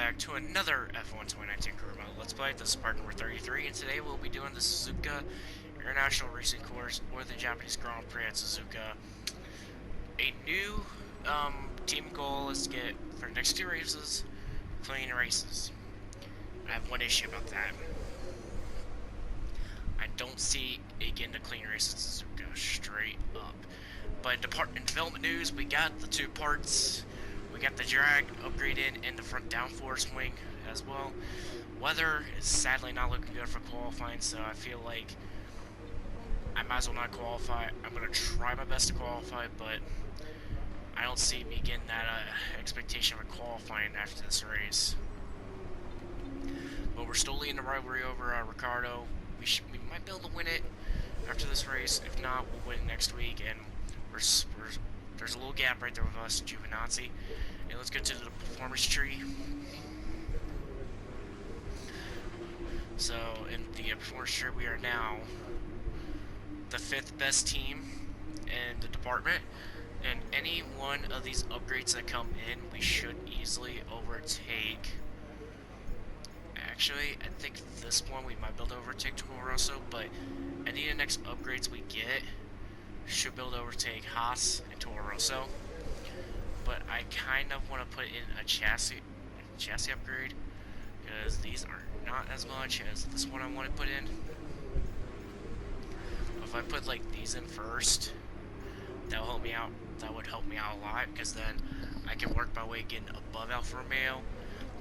back to another F1 2019 career mode Let's Play. This is part number 33, and today we'll be doing the Suzuka International Racing Course, or the Japanese Grand Prix at Suzuka. A new team goal is to get, for the next two races, clean races. I have one issue about that. I don't see it getting a clean race at Suzuka, straight up. But in development news, we got the two parts. We got the drag upgraded and the front downforce wing as well. Weather is sadly not looking good for qualifying, so I feel like I might as well not qualify. I'm going to try my best to qualify, but I don't see me getting that expectation of qualifying after this race. But we're still leading the rivalry over Ricardo. We might be able to win it after this race. If not, we'll win next week, and there's a little gap right there with us, Giovinazzi. And let's get to the performance tree. So, in the performance tree, we are now the 5th best team in the department. And any one of these upgrades that come in, we should easily overtake. Actually, I think this one we might be able to overtake Toro Rosso, but any of the next upgrades we get should be able to overtake Haas and Toro Rosso. But I kind of want to put in a chassis upgrade, because these are not as much as this one I want to put in. If I put like these in first, that will help me out. That would help me out a lot, because then I can work my way getting above Alfa Romeo.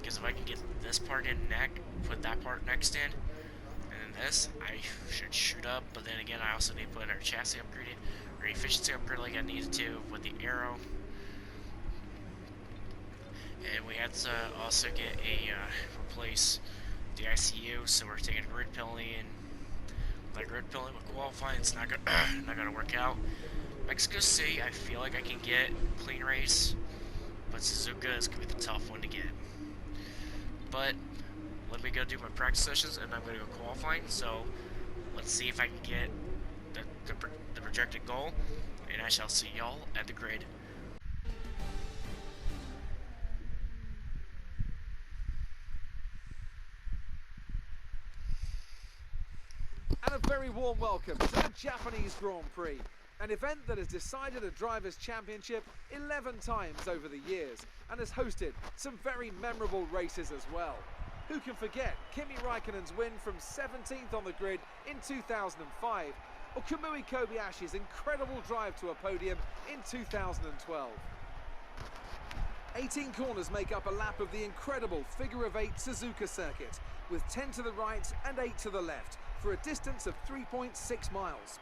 Because if I can get this part in put that part next in, and then this, I should shoot up. But then again, I also need to put in our chassis upgrade or efficiency upgrade like I needed to with the aero. And we had to also get a replace the ICU, so we're taking a grid penalty, and that grid penalty with qualifying, it's not gonna work out. Mexico City, I feel like I can get clean race, but Suzuka is gonna be the tough one to get. But let me go do my practice sessions, and I'm gonna go qualifying. So let's see if I can get the projected goal, and I shall see y'all at the grid. And a very warm welcome to the Japanese Grand Prix, an event that has decided a Drivers' Championship 11 times over the years and has hosted some very memorable races as well. Who can forget Kimi Raikkonen's win from 17th on the grid in 2005, or Kamui Kobayashi's incredible drive to a podium in 2012. 18 corners make up a lap of the incredible figure-of-8 Suzuka circuit, with 10 to the right and 8 to the left, for a distance of 3.6 miles.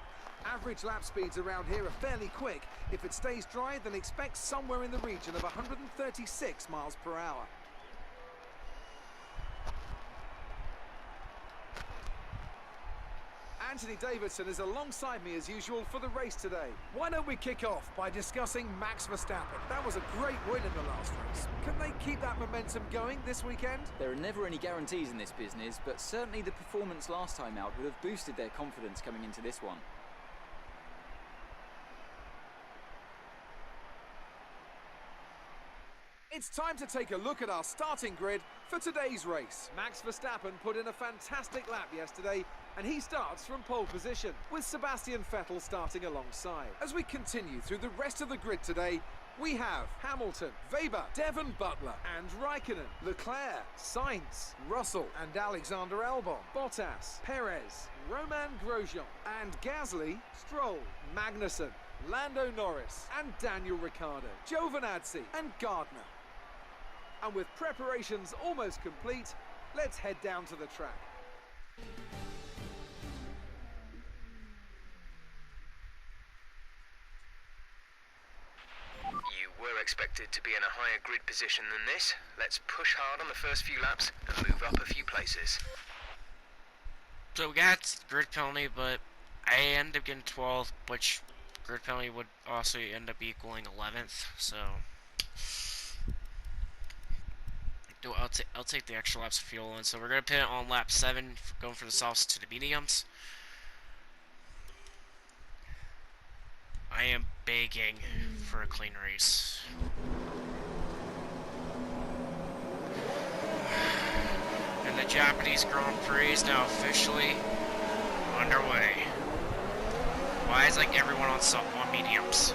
Average lap speeds around here are fairly quick. If it stays dry, then expect somewhere in the region of 136 miles per hour. Anthony Davidson is alongside me as usual for the race today. Why don't we kick off by discussing Max Verstappen? That was a great win in the last race. Can they keep that momentum going this weekend? There are never any guarantees in this business, but certainly the performance last time out would have boosted their confidence coming into this one. It's time to take a look at our starting grid for today's race. Max Verstappen put in a fantastic lap yesterday, and he starts from pole position, with Sebastian Vettel starting alongside. As we continue through the rest of the grid today, we have Hamilton, Weber, Devon Butler and Raikkonen, Leclerc, Sainz, Russell and Alexander Albon, Bottas, Perez, Romain Grosjean and Gasly, Stroll, Magnussen, Lando Norris and Daniel Ricciardo, Giovinazzi and Gardner. And with preparations almost complete, let's head down to the track. You were expected to be in a higher grid position than this. Let's push hard on the first few laps and move up a few places. So we got grid penalty, but I ended up getting 12th, which grid penalty would also end up equaling 11th, so I'll take the extra laps of fuel in. So we're going to pit it on lap 7, going for the softs to the mediums. I am begging for a clean race. the Japanese Grand Prix is now officially underway. Why is like everyone on mediums?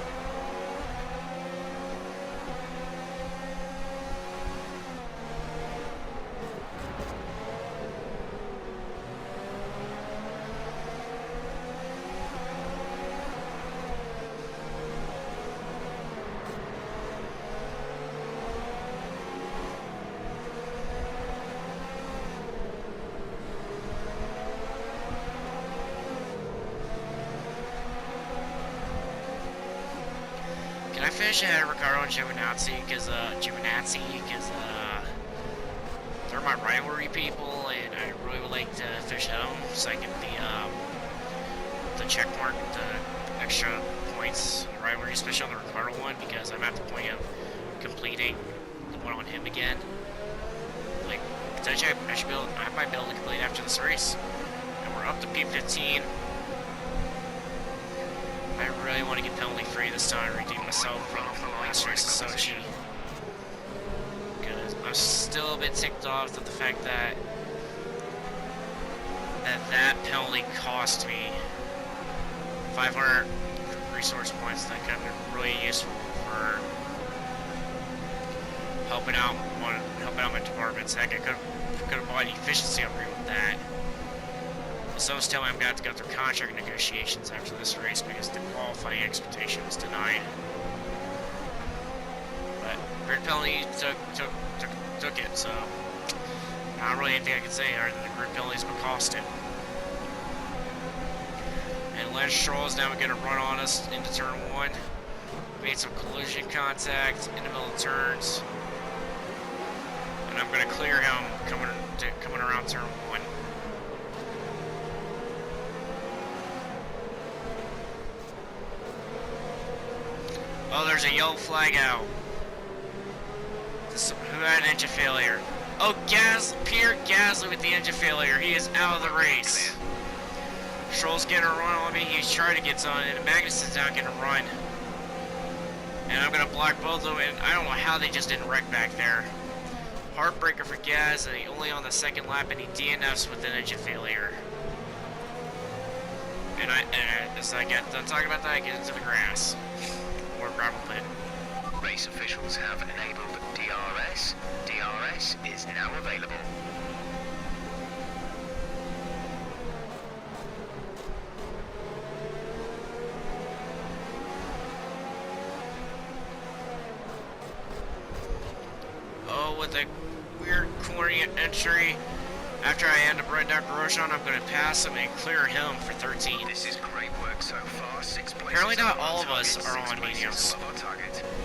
Can I finish ahead of Ricardo and Giovinazzi? Because they're my rivalry people, and I really would like to finish home so I can get the check mark, the extra points in the rivalry, especially on the Ricardo one, because I'm at the point of completing the one on him again. Like, potentially I might be able to complete after this race. And we're up to P15. I really want to get penalty free this time and redeem myself from the last race of Sochi. Because I'm still a bit ticked off at the fact that that penalty cost me 500 resource points that could have been really useful for helping out my departments. Heck, I could have bought an efficiency upgrade with that. Someone's telling me I'm going to have to go through contract negotiations after this race because the qualifying expectation was denied. But grid penalty took it, so not really anything I can say other than the grid penalties will cost it. And Lance Stroll is now going to run on us into turn 1. Made some collision contact in the middle of turns. And I'm going to clear him coming around turn 1. Oh, there's a yellow flag out. Who had an engine failure? Oh, Pierre Gasly with the engine failure. He is out of the race. Stroll's getting a run on me. He's trying to get on, and Magnussen's now getting a run. And I'm going to block both of them, and I don't know how they just didn't wreck back there. Heartbreaker for Gasly, only on the second lap, and he DNFs with an engine failure. And as I get done talking about that, I get into the grass. Or gravel pit. Race officials have enabled DRS. DRS is now available. Oh, with a weird corner entry. After I end up right down Grosjean, I'm going to pass him and clear him for 13. This is great work so far. 6 places. Apparently not all of us are on mediums.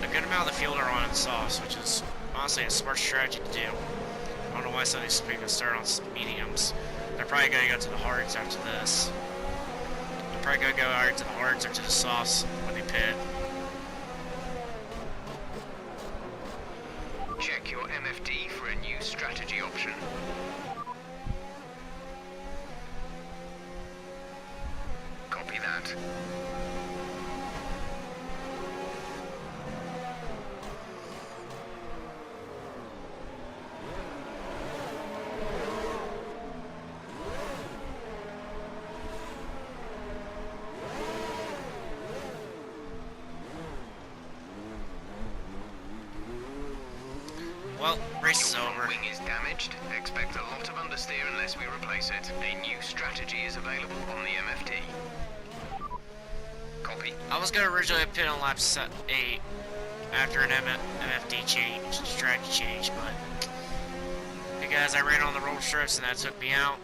A good amount of the field are on softs, which is honestly a smart strategy to do. I don't know why some of these people start on mediums. They're probably going to go to the hards after this. They're probably going to go either to the hards or to the softs when they pit. Check your MFD for a new strategy option. Copy that. Well, race is over. Wing is damaged. Expect a lot of understeer unless we replace it. A new strategy is available on the MFD. Copy. I was going to originally pit on lap 8 after an MFD strategy change, but because I ran on the roll strips and that took me out,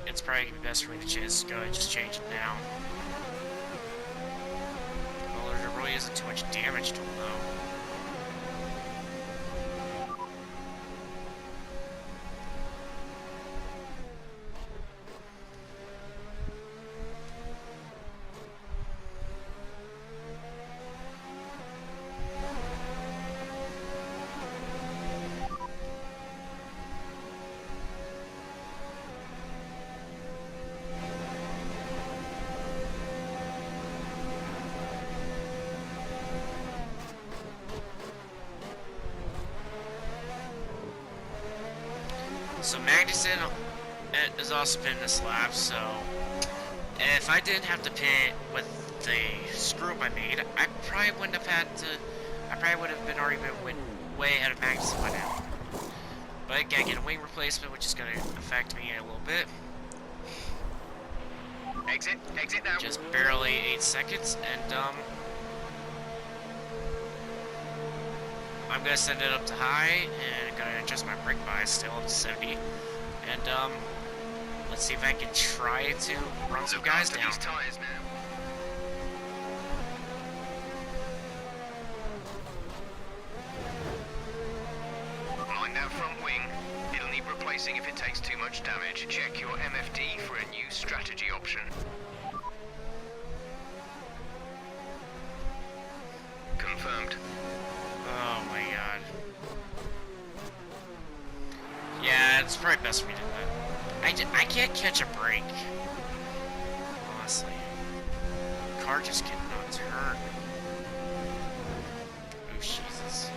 it's probably going to be best for me to just go ahead and just change it now. Well, there really isn't too much damage to them, though. So Magnussen has also been in this lap, so if I didn't have to pit with the screw up I made, I probably wouldn't have had to. I probably would have been already been way ahead of Magnussen by now. But again, get a wing replacement, which is going to affect me a little bit. Exit now. Just barely 8 seconds, and I'm gonna send it up to high, and I'm gonna adjust my brake bias still up to 70, and let's see if I can try to run some guys down. These tires now. Line that front wing. It'll need replacing if it takes too much damage. Check your MFD for a new strategy option. Confirmed. Oh my god. Yeah, it's probably best for me to do that. I can't catch a break. Honestly. The car just cannot turn. Oh, Jesus.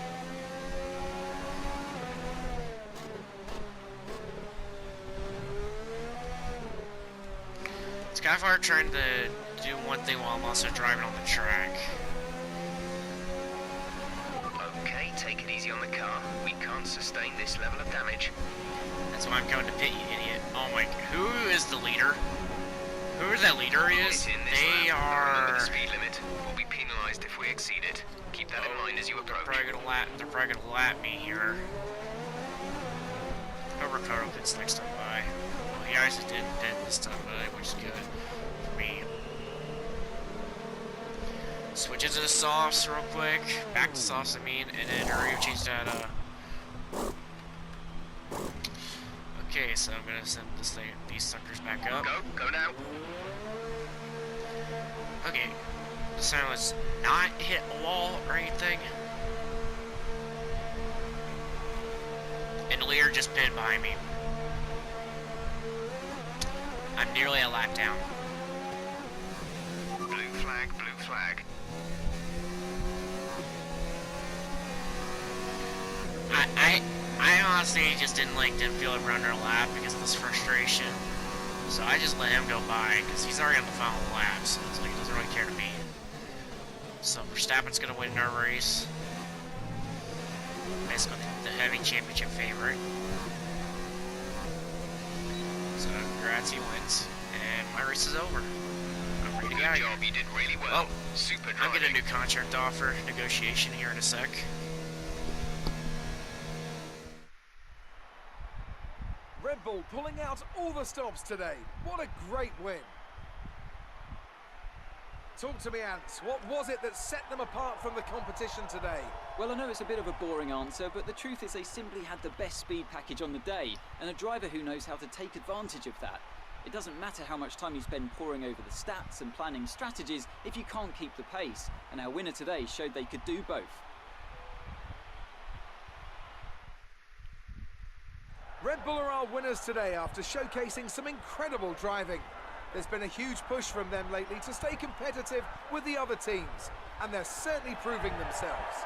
It's kind of hard trying to do one thing while I'm also driving on the track. Okay, take it easy on the car. We can't sustain this level of damage. That's why I'm going to pit, you idiot. Oh my, who is the leader? Who that leader is? They Remember are... the speed limit. We'll be penalized if we exceed it. Keep that in mind as you approach. They're probably gonna lap me here. Hope Ricardo pits next time by. Well, he actually did pit this time by, which is good for me. Switch into the softs real quick. Back to softs, I mean, and then hurry up, change that, Okay, so I'm gonna send these suckers back up. Go now. Okay, this time let's not hit a wall or anything. And Lear just pitted behind me. I'm nearly a lap down. Blue flag, blue flag. I honestly just didn't feel like running a lap because of this frustration. So I just let him go by because he's already on the final lap, so it's like he doesn't really care to me. So Verstappen's gonna win our race. Basically the heavy championship favorite. So congrats, he wins. And my race is over. I'm ready to Good go. job, you did really well. Super driving. I'll get a new contract offer negotiation here in a sec. Red Bull pulling out all the stops today. What a great win. Talk to me, Ants. What was it that set them apart from the competition today? Well, I know it's a bit of a boring answer, but the truth is they simply had the best speed package on the day, and a driver who knows how to take advantage of that. It doesn't matter how much time you spend poring over the stats and planning strategies if you can't keep the pace, and our winner today showed they could do both. Red Bull are our winners today after showcasing some incredible driving. There's been a huge push from them lately to stay competitive with the other teams, and they're certainly proving themselves.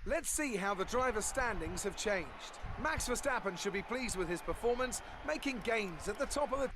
Let's see how the driver standings have changed. Max Verstappen should be pleased with his performance, making gains at the top of the...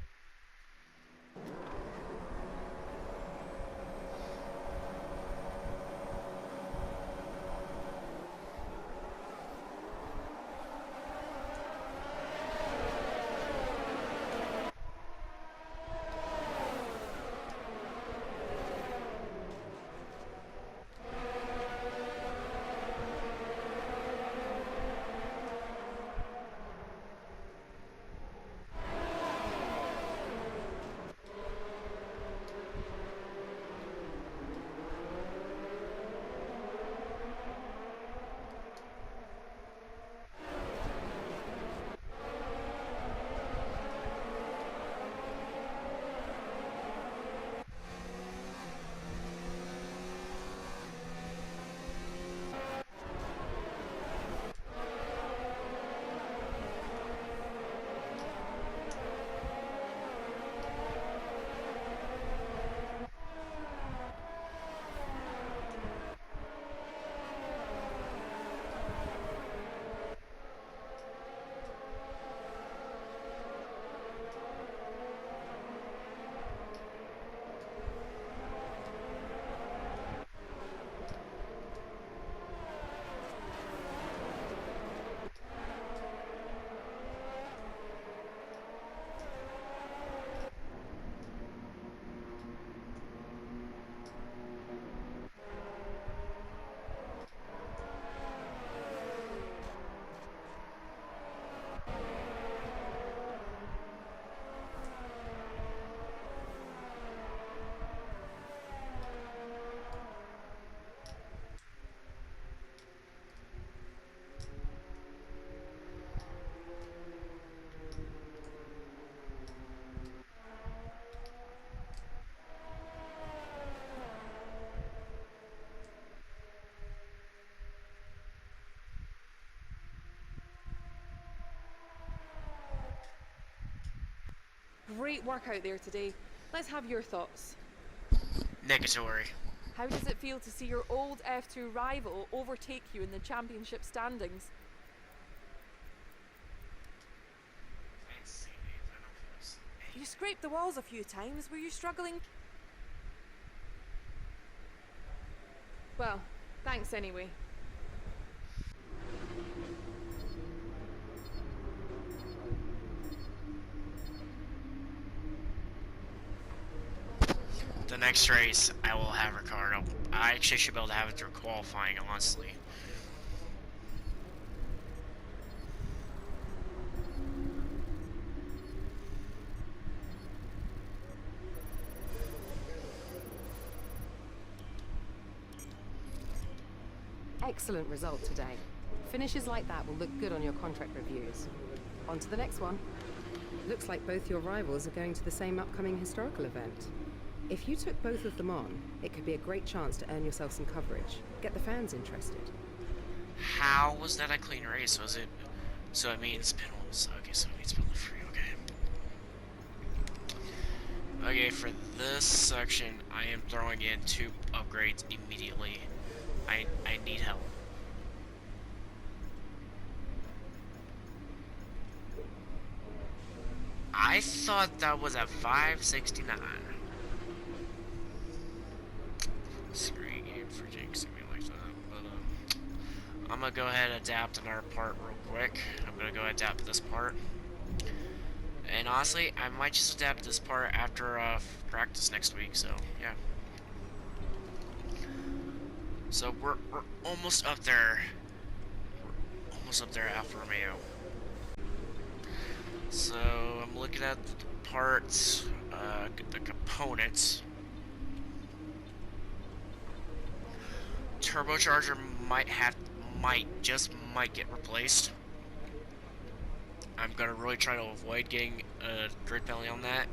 great work out there today. Let's have your thoughts. Negatory. How does it feel to see your old F2 rival overtake you in the championship standings? You scraped the walls a few times. Were you struggling? Well, thanks anyway. The next race, I will have Ricardo. I actually should be able to have it through qualifying, honestly. Excellent result today. Finishes like that will look good on your contract reviews. On to the next one. Looks like both your rivals are going to the same upcoming historical event. If you took both of them on, it could be a great chance to earn yourself some coverage. Get the fans interested. How was that a clean race? Was it? So it means penalties. Okay, so it means penalty free. Okay. Okay, for this section, I am throwing in 2 upgrades immediately. I need help. I thought that was at 569. Screen game for jinxing me like that, but I'm gonna go ahead and adapt another part real quick. I'm gonna go adapt this part, and honestly, I might just adapt this part after practice next week. So yeah. So we're almost up there. We're almost up there, Alfa Romeo. So I'm looking at the parts, the components. Turbocharger might get replaced. I'm gonna really try to avoid getting a grid penalty on that.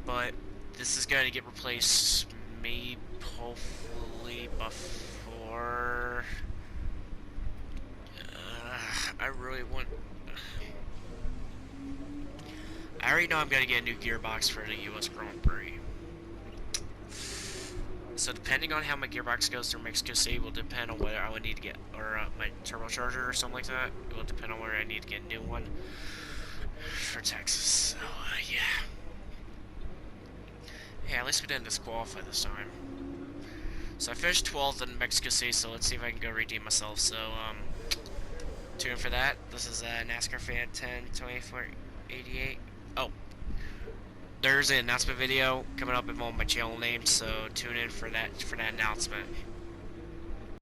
But this is gonna get replaced, maybe hopefully before. I really want. I already know I'm gonna get a new gearbox for the US Grand Prix. So depending on how my gearbox goes through Mexico City will depend on whether I would need to get, or my turbocharger or something like that. It will depend on whether I need to get a new one for Texas. So yeah. Yeah, at least we didn't disqualify this time. So I finished 12th in Mexico City, so let's see if I can go redeem myself. So tune in for that. This is NASCAR Fan 102488. Oh, there's an announcement video coming up in all my channel names, so tune in for that announcement.